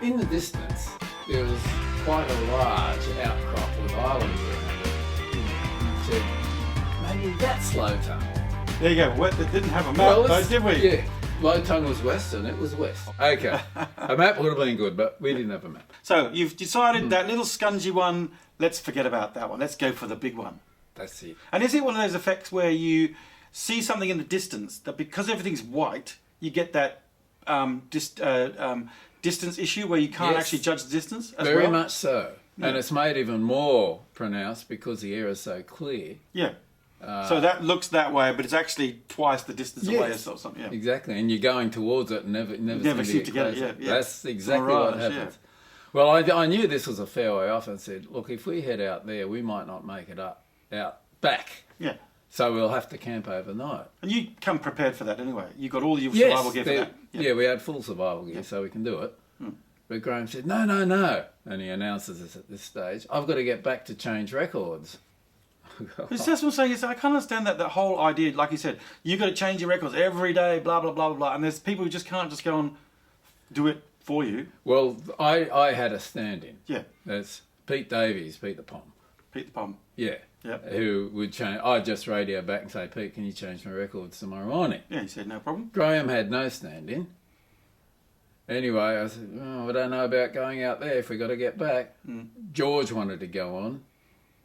In the distance, there was quite a large outcrop with islands around it. And said, maybe that's low tongue. There you go. It didn't have a map, though, did we? Yeah. Low tongue was west and it was west. Okay. A map would have been good, but we didn't have a map. So you've decided that little scungy one, let's forget about that one. Let's go for the big one. That's it. And is it one of those effects where you see something in the distance that because everything's white, you get that distance issue where you can't actually judge the distance as Very well? much so. Yeah. And it's made even more pronounced because the air is so clear. Yeah. So that looks that way, but it's actually twice the distance away or something. Yeah. Exactly. And you're going towards it and never seem to get it. Yeah. That's exactly what happens. Yeah. Well, I knew this was a fair way off and said, look, if we head out there, we might not make it out back. Yeah. So we'll have to camp overnight. And you come prepared for that anyway. You got all your survival gear for that. Yeah, we had full survival gear, so we can do it. But Graham said, no. And he announces this at this stage, I've got to get back to change records. That's what I'm saying. I can't understand that whole idea. Like you said, you've got to change your records every day, blah, blah, blah, blah. And there's people who just can't just go and do it for you. Well, I had a stand-in. Yeah. That's Pete Davies, Pete the Pom. Pete the Pom. Yeah. Yep. Who would change. I'd just radio back and say, Pete, can you change my records tomorrow morning? Yeah, he said, no problem. Graham had no stand-in. Anyway, I said, I don't know about going out there if we got to get back. George wanted to go on.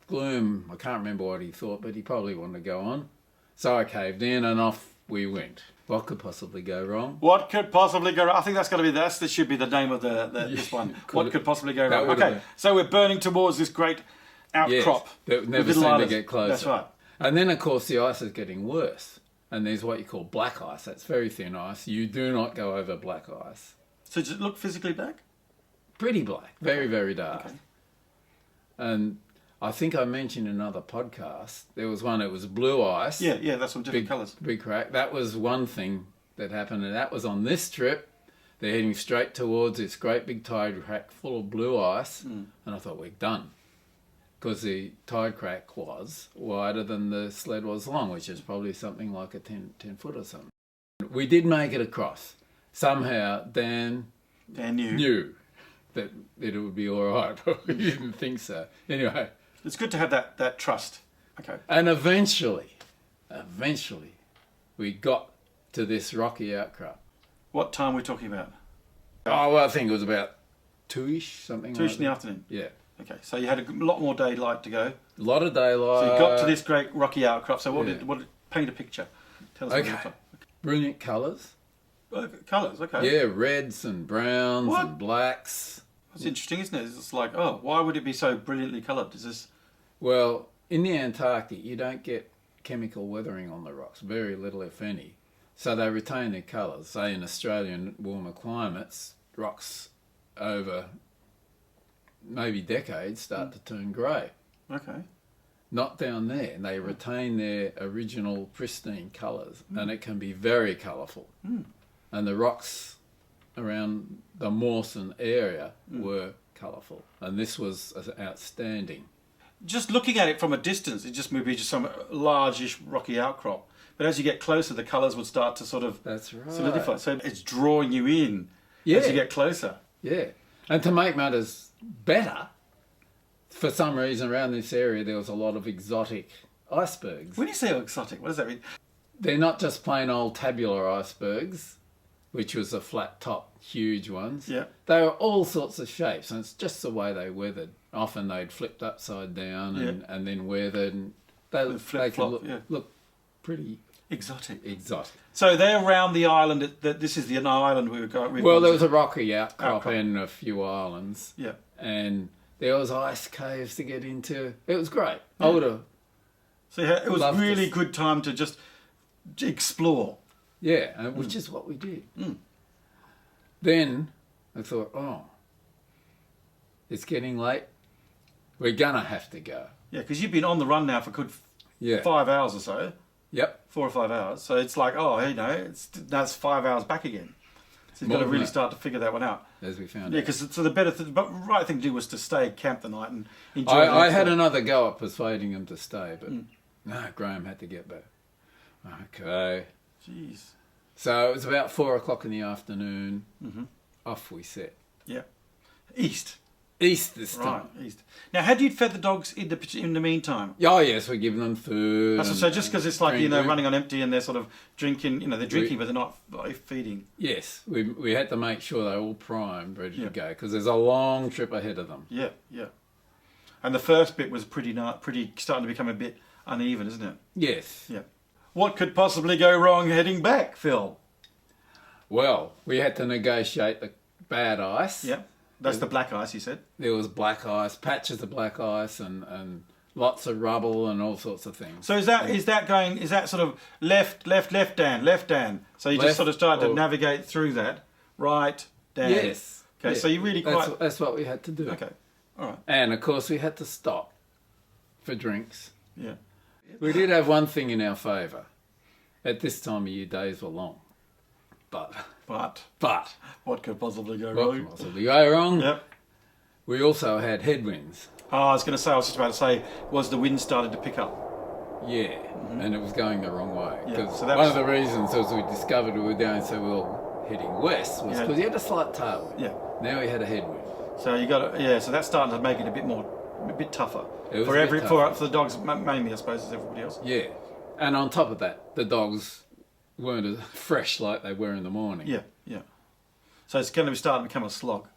Gloom, I can't remember what he thought, but he probably wanted to go on. So I caved in and off we went. What could possibly go wrong? What could possibly go wrong? I think that should be the name of this one. What could possibly go wrong? Okay, so we're burning towards this great outcrop. Yes, that never seemed to get closer. That's right. And then, of course, the ice is getting worse. And there's what you call black ice. That's very thin ice. You do not go over black ice. So does it look physically black? Pretty black. Very, very dark. Okay. And I think I mentioned in another podcast, there was one, it was blue ice. Yeah, that's some different colours. Big crack. That was one thing that happened, and that was on this trip. They're heading straight towards this great big tide crack full of blue ice, and I thought, we're done. Because the tide crack was wider than the sled was long, which is probably something like a 10 foot or something. We did make it across. Somehow Dan knew that it would be all right, but we didn't think so. Anyway. It's good to have that trust. Okay. And eventually, we got to this rocky outcrop. What time are we talking about? Oh, well, I think it was about 2-ish, something 2-ish in the afternoon? Yeah. Okay, so you had a lot more daylight to go. A lot of daylight. So you got to this great rocky outcrop. So paint a picture. Tell us what it looks like. Brilliant colours. Colours, okay. Yeah, reds and browns and blacks. That's interesting, isn't it? It's like, why would it be so brilliantly coloured? Is this... Well, in the Antarctic, you don't get chemical weathering on the rocks. Very little, if any. So they retain their colours. Say in Australian warmer climates, rocks over maybe decades start to turn grey. Okay. Not down there. And they retain their original pristine colours. And it can be very colourful. And the rocks around the Mawson area were colourful. And this was outstanding. Just looking at it from a distance, it just would be just some largish rocky outcrop. But as you get closer, the colours would start to sort of solidify. So it's drawing you in as you get closer. Yeah. And to make matters better, for some reason around this area there was a lot of exotic icebergs. When you say exotic, what does that mean? They're not just plain old tabular icebergs, which was the flat top, huge ones. Yeah. They were all sorts of shapes, and it's just the way they weathered. Often they'd flipped upside down and then weathered, and they could look pretty exotic. So they're around the island. This is the island we were going. Well, there was a rocky outcrop and a few islands. Yeah. And there was ice caves to get into. It was great. Yeah. I would have. So it was really good time to just explore. Yeah, which is what we did. Then I thought, it's getting late. We're gonna have to go. Yeah, because you've been on the run now for good 5 hours or so. Yep. 4 or 5 hours. So it's like, that's 5 hours back again. So you've got to really start to figure that one out. As we found out. Yeah, because the right thing to do was to stay, camp the night and enjoy I had another go at persuading them to stay, but no, Graham had to get back. Okay. Jeez. So it was about 4 o'clock in the afternoon. Off we set. Yeah. East. East this time. Right, east. Now, had you fed the dogs in the meantime? Oh, yes, we're giving them food. So just because it's like, running on empty and they're sort of drinking, they're drinking, but they're not feeding. Yes, we had to make sure they're all primed, ready to go, because there's a long trip ahead of them. Yeah, yeah. And the first bit was pretty starting to become a bit uneven, isn't it? Yes. Yeah. What could possibly go wrong heading back, Phil? Well, we had to negotiate the bad ice. Yeah. That's the black ice, you said? There was black ice, patches of black ice, and lots of rubble and all sorts of things. So is that sort of left, Dan? So you just sort of started to navigate through that, right, Dan? Yes. Okay, so you really That's what we had to do. Okay, all right. And, of course, we had to stop for drinks. Yeah. We did have one thing in our favour. At this time of year, days were long. But what could possibly go what wrong? could possibly go wrong? Yep. We also had headwinds. Oh, I was just about to say, was the wind started to pick up? Yeah, and it was going the wrong way. Yeah, Because so one of the reasons, as we discovered we were going so well heading west, was because you had a slight tailwind. Yeah. Now we had a headwind. So so that's starting to make it a bit tougher for the dogs mainly, I suppose, as everybody else. Yeah, and on top of that, the dogs weren't as fresh like they were in the morning. Yeah, yeah. So it's going to be starting to become a slog.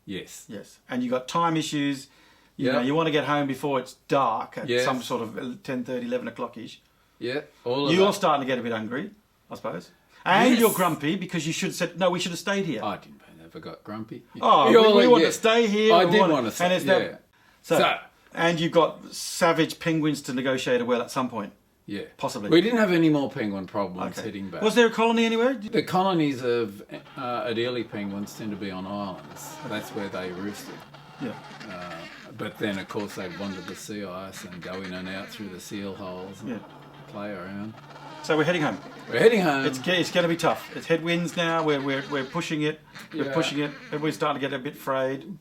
Yes. Yes. And you got time issues. You know, you want to get home before it's dark at some sort of 10:30, 11 o'clock-ish. Yeah, You're starting to get a bit hungry, I suppose. And you're grumpy because you should have said, no, we should have stayed here. I never got grumpy. Oh, we want to stay here. I did want to stay, So, and you've got savage penguins to negotiate well at some point. Yeah. Possibly. We didn't have any more penguin problems heading back. Was there a colony anywhere? The colonies of Adelie penguins tend to be on islands. That's where they roosted. Yeah. But then, of course, they wandered the sea ice and go in and out through the seal holes and play around. So we're heading home. We're heading home. It's going to be tough. It's headwinds now. We're pushing it. We're pushing it. We're starting to get a bit frayed.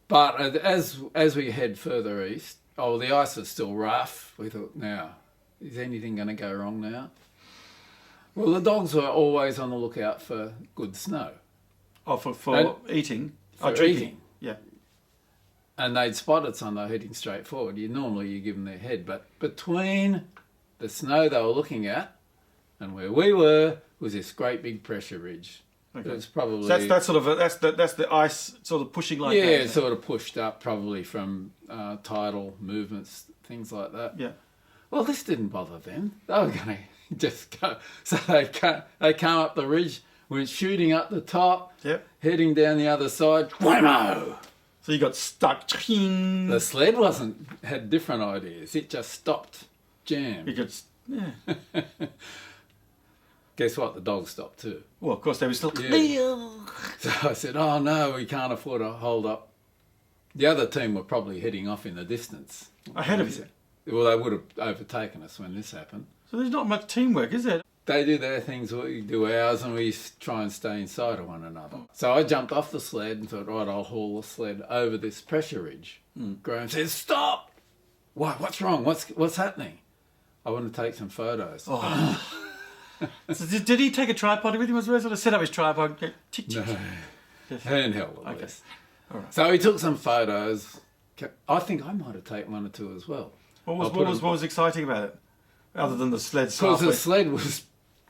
But as we head further east, the ice is still rough. We thought, now, is anything going to go wrong now? Well, the dogs were always on the lookout for good snow. Oh, for eating? For drinking. Yeah. And they'd spotted some, they were heading straight forward. Normally you give them their head, but between the snow they were looking at and where we were was this great big pressure ridge. Okay. It's probably that's the ice sort of pushing like that. Yeah, it sort of pushed up probably from tidal movements, things like that. Yeah. Well, this didn't bother them. They were going to just go. So they came up the ridge, went shooting up the top, heading down the other side. Whammo! So you got stuck. The sled had different ideas. It just stopped, jammed. Guess what? The dog stopped too. Well, of course, they were still... So I said, oh no, we can't afford to hold up. The other team were probably heading off in the distance. Ahead of you? Well, they would have overtaken us when this happened. So there's not much teamwork, is there? They do their things, we do ours, and we try and stay inside of one another. So I jumped off the sled and thought, right, I'll haul the sled over this pressure ridge. Graham says, stop! Why, what's wrong? What's happening? I want to take some photos. Oh. So did he take a tripod with him as well? Sort of set up his tripod? No. Handheld, at least. All right. So he took some photos. I think I might have taken one or two as well. What was exciting about it? Other than the sled? Because the sled was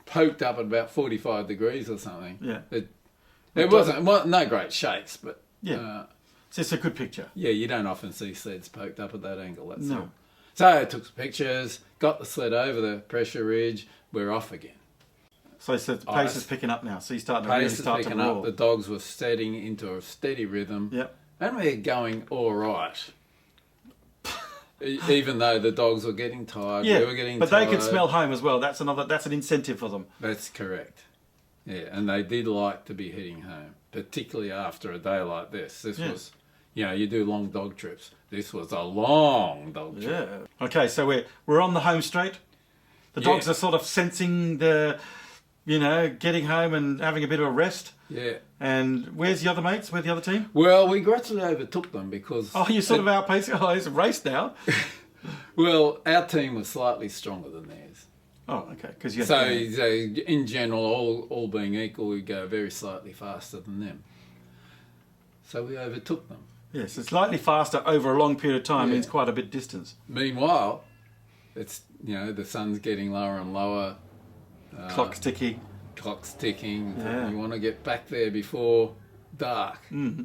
poked up at about 45 degrees or something. Yeah. It wasn't no great shakes, but... Yeah. So it's a good picture. Yeah, you don't often see sleds poked up at that angle. That's all. No. So I took some pictures, got the sled over the pressure ridge, we're off again. So the pace is picking up now. So you start to really start to roar. The dogs were steadying into a steady rhythm. Yep. And we're going all right. Even though the dogs were getting tired, we were getting tired. But they could smell home as well. That's an incentive for them. That's correct. Yeah, and they did like to be heading home, particularly after a day like this. This was, you do long dog trips. This was a long dog trip. Yeah. Okay, so we're on the home straight. The dogs are sort of sensing getting home and having a bit of a rest. Yeah. And where's the other mates? Where's the other team? Well, we gradually overtook them because... Oh, you sort of outpaced... Oh, it's a race now. Well, our team was slightly stronger than theirs. Oh, okay. So in general, all being equal, we go very slightly faster than them. so we overtook them. Yes, it's slightly faster over a long period of time means quite a bit distance. Meanwhile, it's, the sun's getting lower and lower. Clock's ticking. Clock's ticking. Yeah. You want to get back there before dark. Mm-hmm.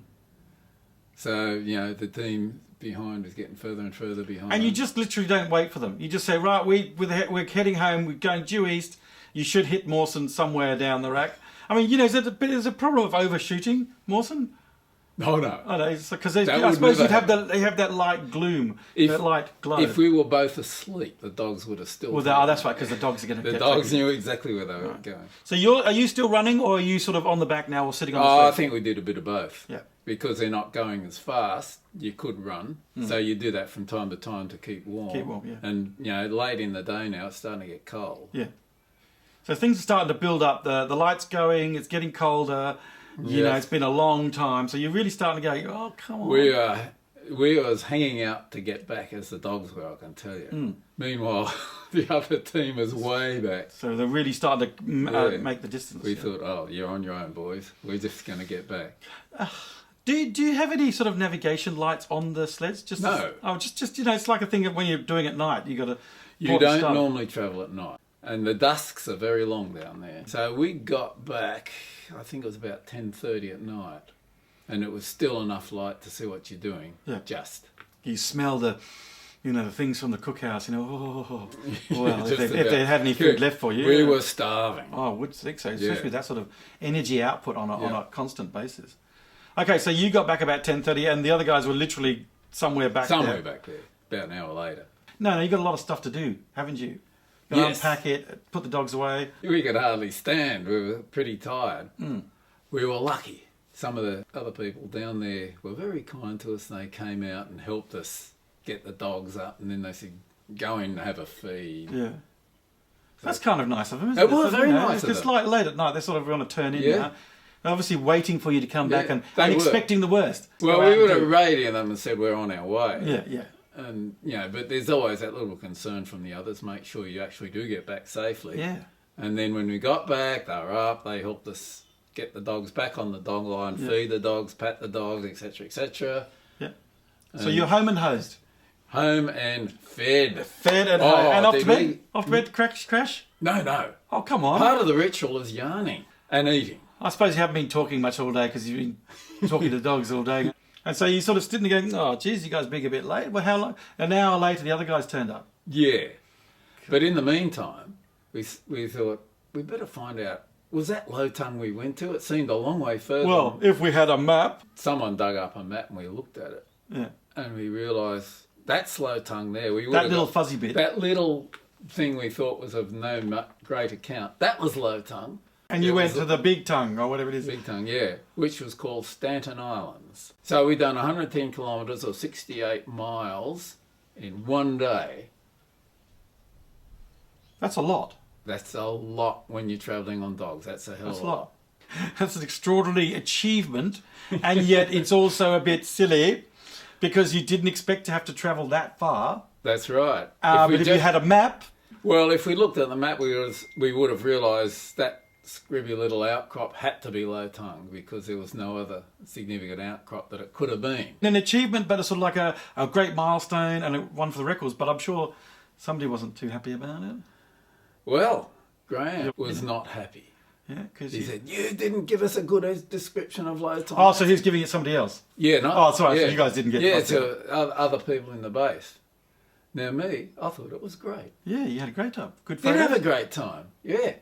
So, the team behind is getting further and further behind. And you just literally don't wait for them. You just say, right, we're heading home, we're going due east. You should hit Mawson somewhere down the rack. I mean, there's a problem of overshooting Mawson. Oh no! I know, because I suppose they have that light gloom, that light glow. If we were both asleep, the dogs would have still. Well, that's right, because the dogs are going to. The dogs knew exactly where they were going. So are you still running, or are you sort of on the back now, or sitting on the sled? sled? I think we did a bit of both. Yeah. Because they're not going as fast, you could run. So you do that from time to time to keep warm. Keep warm, yeah. And late in the day now, it's starting to get cold. Yeah. So things are starting to build up. The light's going. It's getting colder. It's been a long time, so you're really starting to go, oh, come on. We was hanging out to get back as the dogs were, I can tell you. Meanwhile, the other team is way back. So they're really starting to make the distance. We thought, oh, you're on your own, boys. We're just going to get back. Do you have any sort of navigation lights on the sleds? No. It's like a thing that when you're doing at night, you got to. You don't normally travel at night, and the dusks are very long down there. So we got back. I think it was about 10:30 at night, and it was still enough light to see what you're doing. Yeah. Just. You smell the things from the cookhouse. Well, if they had any food left for you. We were starving. Oh, I would think so, especially with that sort of energy output on a constant basis. Okay, so you got back about 10:30, and the other guys were literally somewhere back there. Somewhere back there, about an hour later. No, you got a lot of stuff to do, haven't you? You got to unpack it, put the dogs away. We could hardly stand. We were pretty tired. We were lucky. Some of the other people down there were very kind to us. They came out and helped us get the dogs up, and then they said, go in and have a feed. Yeah. So that's kind of nice of them, isn't it? It was very nice of them. It's like late at night, they're sort of going to turn in now. They're obviously waiting for you to come back and expecting the worst. Well, we would have radioed them and said we're on our way. Yeah. And, but there's always that little concern from the others, make sure you actually do get back safely. Yeah. And then when we got back, they were up, they helped us get the dogs back on the dog line, feed the dogs, pat the dogs, etc., etc. Yeah. So you're home and hosed? Home and fed. Fed and home. And off to bed? Off to bed to crash? No. Oh, come on. Part of the ritual is yarning and eating. I suppose you haven't been talking much all day because you've been talking to the dogs all day. And so you sort of sitting there going, oh, geez, you guys being a bit late. Well, how long? An hour later, the other guys turned up. Yeah. But in the meantime, we thought, we better find out, was that Low Tongue we went to? It seemed a long way further. Well, if we had a map. Someone dug up a map and we looked at it. Yeah. And we realised, that's Low Tongue there. That little fuzzy bit. That little thing we thought was of no great account. That was Low Tongue. And you went to the Big Tongue, or whatever it is. Big Tongue, yeah, which was called Stanton Islands. So we'd done 110 kilometres or 68 miles in one day. That's a lot. That's a lot when you're travelling on dogs. That's a hell of a lot. That's an extraordinary achievement, and yet it's also a bit silly because you didn't expect to have to travel that far. That's right. But if you had a map... Well, if we looked at the map, we would have realised that scribby little outcrop had to be Low Tongue because there was no other significant outcrop that it could have been. An achievement, but it's sort of like a great milestone and one for the records, but I'm sure somebody wasn't too happy about it. Well, Graham was not happy. Yeah, because he said, you didn't give us a good description of Low Tongue. Oh, so he's giving it to somebody else? Yeah, no. Oh, sorry, so you guys didn't get it. Yeah, to other people in the base. Now me, I thought it was great. Yeah, you had a great time. Good photos. Did have a great time, yeah.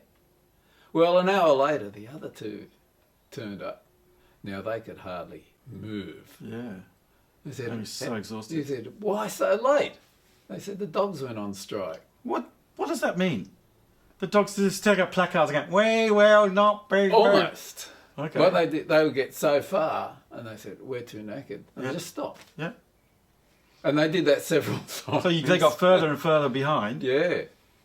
Well, an hour later, the other two turned up. Now, they could hardly move. Yeah. They said, they were so exhausted. He said, why so late? They said, the dogs went on strike. What does that mean? The dogs just take up placards and go, we will not be... Almost. Okay. But they would get so far, and they said, we're too naked. And they just stopped. Yeah. And they did that several times. So they got further and further behind? Yeah.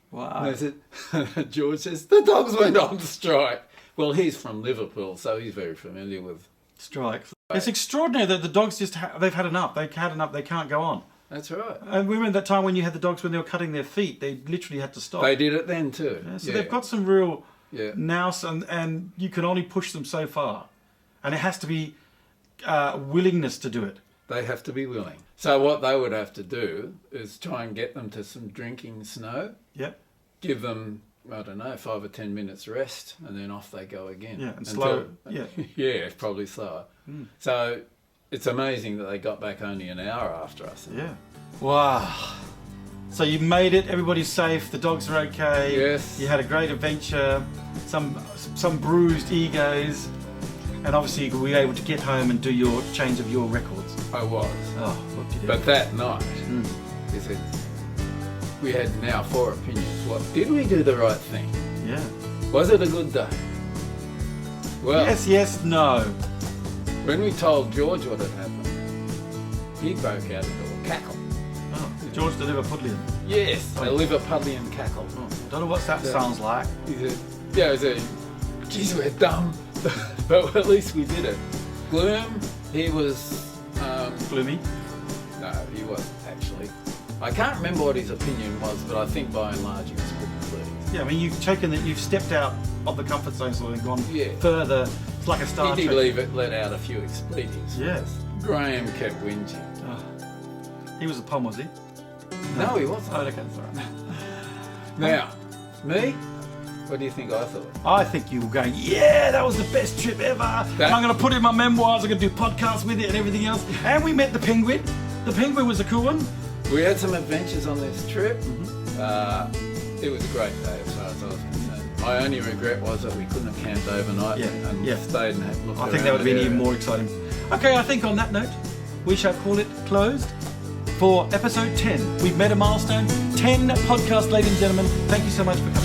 Wow. And they said, George says, the dogs went on strike. Well, he's from Liverpool, so he's very familiar with strikes. It's extraordinary that the dogs they've had enough. They've had enough. They can't go on. That's right. And we remember that time when you had the dogs when they were cutting their feet. They literally had to stop. They did it then too. Yeah, so they've got some real nous, and you can only push them so far. And it has to be willingness to do it. They have to be willing. So what they would have to do is try and get them to some drinking snow. Yep. Give them, I don't know, 5 or 10 minutes rest, and then off they go again. Yeah, and slow. Yeah. Yeah, probably slower. So it's amazing that they got back only an hour after us. Yeah. Wow. So you made it. Everybody's safe. The dogs are okay. Yes. You had a great adventure. Some bruised egos, and obviously you were able to get home and do your change of your records. I was. Oh, what did you do? But that night, he said, we had now 4 opinions. What, did we do the right thing? Yeah. Was it a good day? Well, yes, no. When we told George what had happened, he broke out into a cackle. Oh, George the Liverpudlian. Yes, a Liverpudlian cackle. Oh, I don't know what that sounds like. He said, yeah, he said, geez, we're dumb, but at least we did it. Gloom, he was... Gloomy? No, he wasn't, actually. I can't remember what his opinion was, but I think by and large he was pretty pleased. Yeah, I mean, you've stepped out of the comfort zone sort of and gone further. It's like a Star Trek. He did leave it, let out a few expletives. Yes. Graham kept whinging. Oh. He was a pom, was he? No, he wasn't. Oh, okay, sorry. Now, me? What do you think I thought? I think you were going, yeah, that was the best trip ever. And I'm going to put it in my memoirs. I'm going to do podcasts with it and everything else. And we met the penguin. The penguin was a cool one. We had some adventures on this trip. It was a great day as far as I was concerned. My only regret was that we couldn't have camped overnight and stayed and had looked around. I think that would have been even more exciting. Okay, I think on that note, we shall call it closed for episode 10. We've met a milestone. 10 podcasts, ladies and gentlemen. Thank you so much for coming.